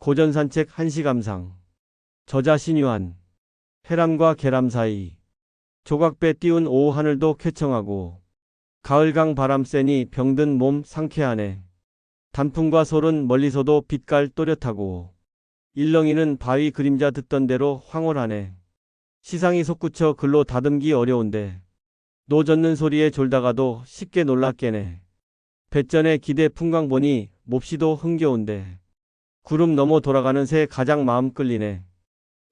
고전산책 1시 감상. 저자 신유한. 해람과 계람 사이. 조각배 띄운 오후 하늘도 쾌청하고 가을강 바람 쐬니 병든 몸 상쾌하네. 단풍과 솔은 멀리서도 빛깔 또렷하고 일렁이는 바위 그림자 듣던 대로 황홀하네. 시상이 솟구쳐 글로 다듬기 어려운데 노 젓는 소리에 졸다가도 쉽게 놀랍게네. 뱃전에 기대 풍광 보니 몹시도 흥겨운데 구름 넘어 돌아가는 새 가장 마음 끌리네.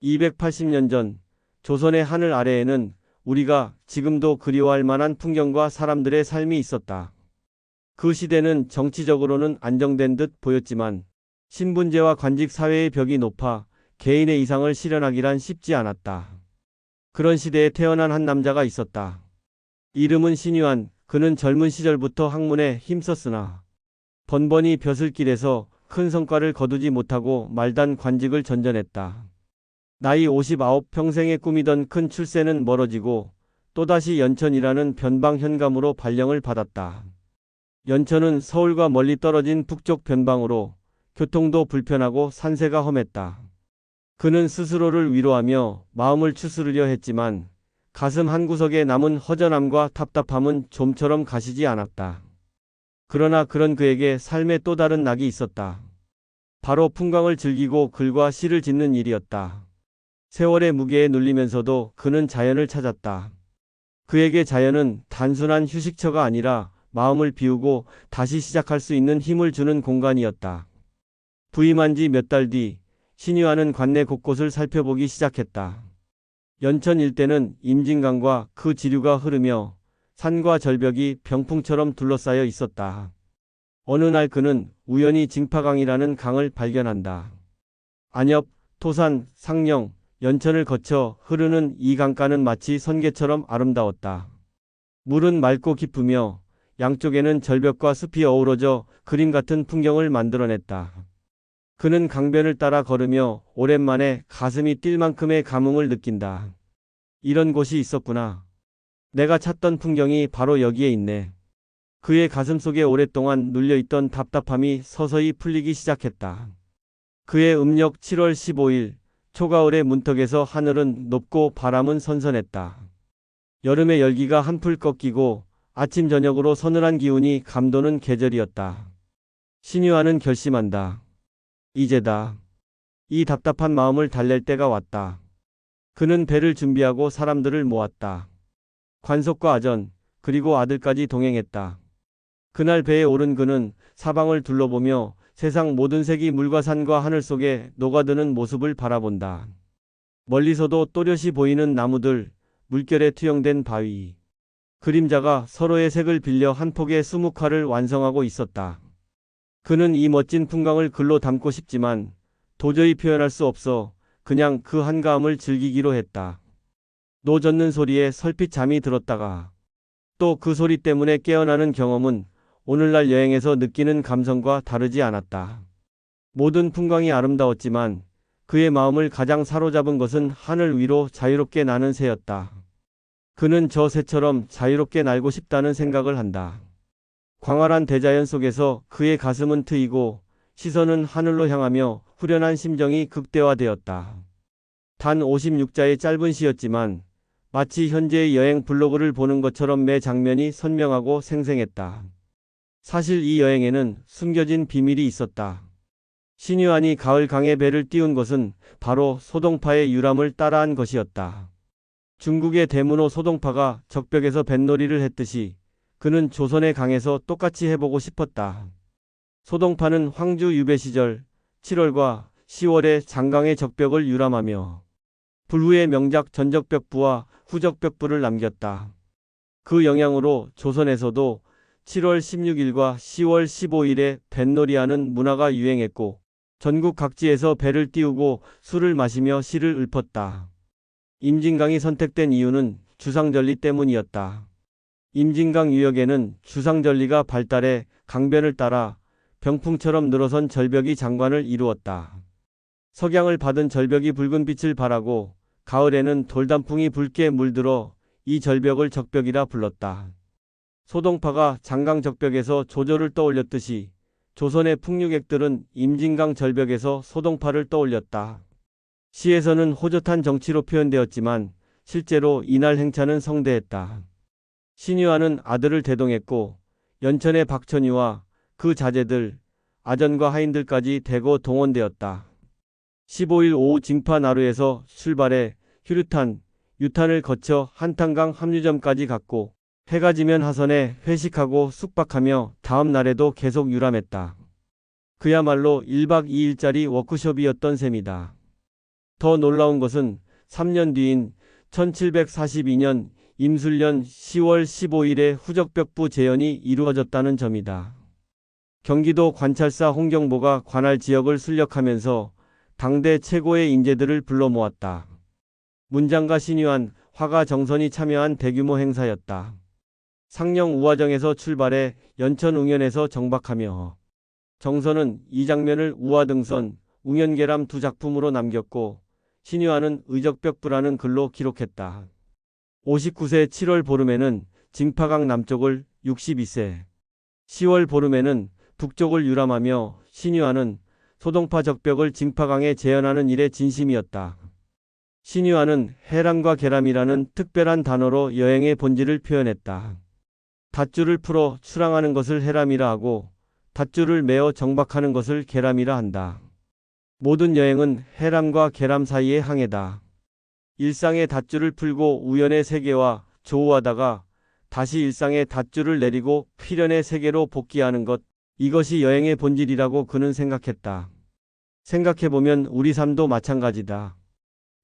280년 전 조선의 하늘 아래에는 우리가 지금도 그리워할 만한 풍경과 사람들의 삶이 있었다. 그 시대는 정치적으로는 안정된 듯 보였지만 신분제와 관직 사회의 벽이 높아 개인의 이상을 실현하기란 쉽지 않았다. 그런 시대에 태어난 한 남자가 있었다. 이름은 신유한. 그는 젊은 시절부터 학문에 힘썼으나 번번이 벼슬길에서 큰 성과를 거두지 못하고 말단 관직을 전전했다. 나이 59 평생에 꾸미던 큰 출세는 멀어지고 또다시 연천이라는 변방 현감으로 발령을 받았다. 연천은 서울과 멀리 떨어진 북쪽 변방으로 교통도 불편하고 산세가 험했다. 그는 스스로를 위로하며 마음을 추스르려 했지만 가슴 한구석에 남은 허전함과 답답함은 좀처럼 가시지 않았다. 그러나 그런 그에게 삶의 또 다른 낙이 있었다. 바로 풍광을 즐기고 글과 시를 짓는 일이었다. 세월의 무게에 눌리면서도 그는 자연을 찾았다. 그에게 자연은 단순한 휴식처가 아니라 마음을 비우고 다시 시작할 수 있는 힘을 주는 공간이었다. 부임한 지 몇 달 뒤 신유한은 관내 곳곳을 살펴보기 시작했다. 연천 일대는 임진강과 그 지류가 흐르며 산과 절벽이 병풍처럼 둘러싸여 있었다. 어느 날 그는 우연히 징파강이라는 강을 발견한다. 안엽, 토산, 상령, 연천을 거쳐 흐르는 이 강가는 마치 선계처럼 아름다웠다. 물은 맑고 깊으며 양쪽에는 절벽과 숲이 어우러져 그림 같은 풍경을 만들어냈다. 그는 강변을 따라 걸으며 오랜만에 가슴이 뛸 만큼의 감흥을 느낀다. 이런 곳이 있었구나. 내가 찾던 풍경이 바로 여기에 있네. 그의 가슴 속에 오랫동안 눌려있던 답답함이 서서히 풀리기 시작했다. 그의 음력 7월 15일 초가을의 문턱에서 하늘은 높고 바람은 선선했다. 여름의 열기가 한풀 꺾이고 아침 저녁으로 서늘한 기운이 감도는 계절이었다. 신유한은 결심한다. 이제다. 이 답답한 마음을 달랠 때가 왔다. 그는 배를 준비하고 사람들을 모았다. 관속과 아전, 그리고 아들까지 동행했다. 그날 배에 오른 그는 사방을 둘러보며 세상 모든 색이 물과 산과 하늘 속에 녹아드는 모습을 바라본다. 멀리서도 또렷이 보이는 나무들, 물결에 투영된 바위. 그림자가 서로의 색을 빌려 한 폭의 수묵화를 완성하고 있었다. 그는 이 멋진 풍광을 글로 담고 싶지만 도저히 표현할 수 없어 그냥 그 한가함을 즐기기로 했다. 노 젓는 소리에 설핏 잠이 들었다가 또 그 소리 때문에 깨어나는 경험은 오늘날 여행에서 느끼는 감성과 다르지 않았다. 모든 풍광이 아름다웠지만 그의 마음을 가장 사로잡은 것은 하늘 위로 자유롭게 나는 새였다. 그는 저 새처럼 자유롭게 날고 싶다는 생각을 한다. 광활한 대자연 속에서 그의 가슴은 트이고 시선은 하늘로 향하며 후련한 심정이 극대화되었다. 단 56자의 짧은 시였지만 마치 현재의 여행 블로그를 보는 것처럼 매 장면이 선명하고 생생했다. 사실 이 여행에는 숨겨진 비밀이 있었다. 신유한이 가을 강에 배를 띄운 것은 바로 소동파의 유람을 따라한 것이었다. 중국의 대문호 소동파가 적벽에서 뱃놀이를 했듯이 그는 조선의 강에서 똑같이 해보고 싶었다. 소동파는 황주 유배 시절 7월과 10월에 장강의 적벽을 유람하며 불후의 명작 전적벽부와 후적벽부를 남겼다. 그 영향으로 조선에서도 7월 16일과 10월 15일에 뱃놀이하는 문화가 유행했고 전국 각지에서 배를 띄우고 술을 마시며 시를 읊었다. 임진강이 선택된 이유는 주상절리 때문이었다. 임진강 유역에는 주상절리가 발달해 강변을 따라 병풍처럼 늘어선 절벽이 장관을 이루었다. 석양을 받은 절벽이 붉은 빛을 발하고 가을에는 돌단풍이 붉게 물들어 이 절벽을 적벽이라 불렀다. 소동파가 장강 적벽에서 조조를 떠올렸듯이 조선의 풍류객들은 임진강 절벽에서 소동파를 떠올렸다. 시에서는 호젓한 정치로 표현되었지만 실제로 이날 행차는 성대했다. 신유하는 아들을 대동했고 연천의 박천유와 그 자제들, 아전과 하인들까지 대거 동원되었다. 15일 오후 징파나루에서 출발해 휴류탄, 유탄을 거쳐 한탄강 합류점까지 갔고 해가 지면 하선에 회식하고 숙박하며 다음 날에도 계속 유람했다. 그야말로 1박 2일짜리 워크숍이었던 셈이다. 더 놀라운 것은 3년 뒤인 1742년 임술년 10월 15일에 후적벽부 재현이 이루어졌다는 점이다. 경기도 관찰사 홍경보가 관할 지역을 순력하면서 당대 최고의 인재들을 불러 모았다. 문장과 신유한, 화가 정선이 참여한 대규모 행사였다. 상령 우화정에서 출발해 연천 웅현에서 정박하며 정선은 이 장면을 우화등선, 웅현계람 두 작품으로 남겼고 신유한은 의적벽부라는 글로 기록했다. 59세 7월 보름에는 징파강 남쪽을 62세 10월 보름에는 북쪽을 유람하며 신유한은 소동파 적벽을 징파강에 재현하는 일에 진심이었다. 신유한은 해람과 계람이라는 특별한 단어로 여행의 본질을 표현했다. 닷줄을 풀어 출항하는 것을 해람이라 하고 닷줄을 메어 정박하는 것을 계람이라 한다. 모든 여행은 해람과 계람 사이의 항해다. 일상의 닷줄을 풀고 우연의 세계와 조우하다가 다시 일상의 닷줄을 내리고 필연의 세계로 복귀하는 것, 이것이 여행의 본질이라고 그는 생각했다. 생각해보면 우리 삶도 마찬가지다.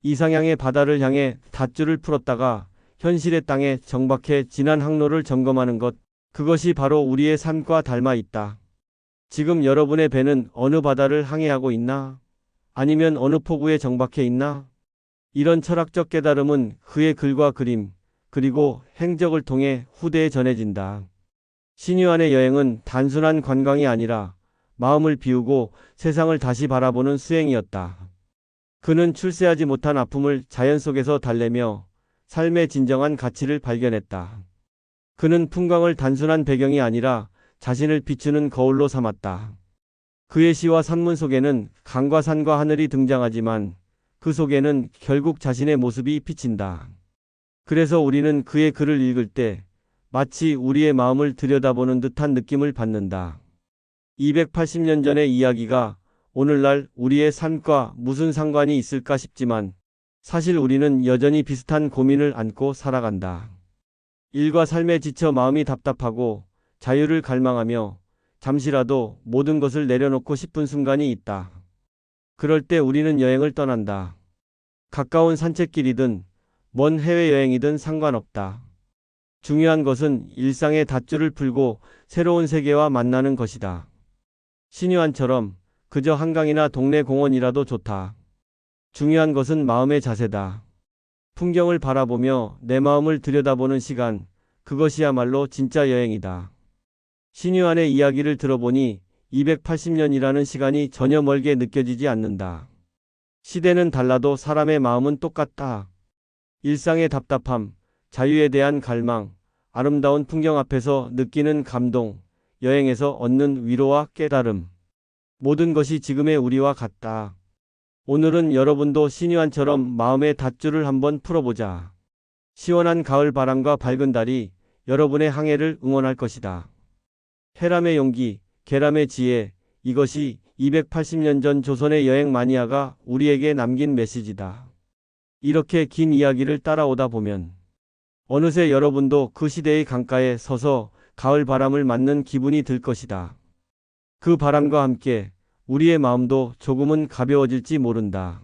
이상향의 바다를 향해 닷줄을 풀었다가 현실의 땅에 정박해 지난 항로를 점검하는 것, 그것이 바로 우리의 삶과 닮아 있다. 지금 여러분의 배는 어느 바다를 항해하고 있나? 아니면 어느 포구에 정박해 있나? 이런 철학적 깨달음은 그의 글과 그림, 그리고 행적을 통해 후대에 전해진다. 신유한의 여행은 단순한 관광이 아니라 마음을 비우고 세상을 다시 바라보는 수행이었다. 그는 출세하지 못한 아픔을 자연 속에서 달래며 삶의 진정한 가치를 발견했다. 그는 풍광을 단순한 배경이 아니라 자신을 비추는 거울로 삼았다. 그의 시와 산문 속에는 강과 산과 하늘이 등장하지만 그 속에는 결국 자신의 모습이 비친다. 그래서 우리는 그의 글을 읽을 때 마치 우리의 마음을 들여다보는 듯한 느낌을 받는다. 280년 전의 이야기가 오늘날 우리의 삶과 무슨 상관이 있을까 싶지만 사실 우리는 여전히 비슷한 고민을 안고 살아간다. 일과 삶에 지쳐 마음이 답답하고 자유를 갈망하며 잠시라도 모든 것을 내려놓고 싶은 순간이 있다. 그럴 때 우리는 여행을 떠난다. 가까운 산책길이든 먼 해외여행이든 상관없다. 중요한 것은 일상의 닷줄을 풀고 새로운 세계와 만나는 것이다. 신유한처럼 그저 한강이나 동네 공원이라도 좋다. 중요한 것은 마음의 자세다. 풍경을 바라보며 내 마음을 들여다보는 시간, 그것이야말로 진짜 여행이다. 신유한의 이야기를 들어보니 280년이라는 시간이 전혀 멀게 느껴지지 않는다. 시대는 달라도 사람의 마음은 똑같다. 일상의 답답함, 자유에 대한 갈망, 아름다운 풍경 앞에서 느끼는 감동, 여행에서 얻는 위로와 깨달음. 모든 것이 지금의 우리와 같다. 오늘은 여러분도 신유한처럼 마음의 닷줄을 한번 풀어보자. 시원한 가을 바람과 밝은 달이 여러분의 항해를 응원할 것이다. 해람의 용기, 계람의 지혜, 이것이 280년 전 조선의 여행 마니아가 우리에게 남긴 메시지다. 이렇게 긴 이야기를 따라오다 보면 어느새 여러분도 그 시대의 강가에 서서 가을 바람을 맞는 기분이 들 것이다. 그 바람과 함께 우리의 마음도 조금은 가벼워질지 모른다.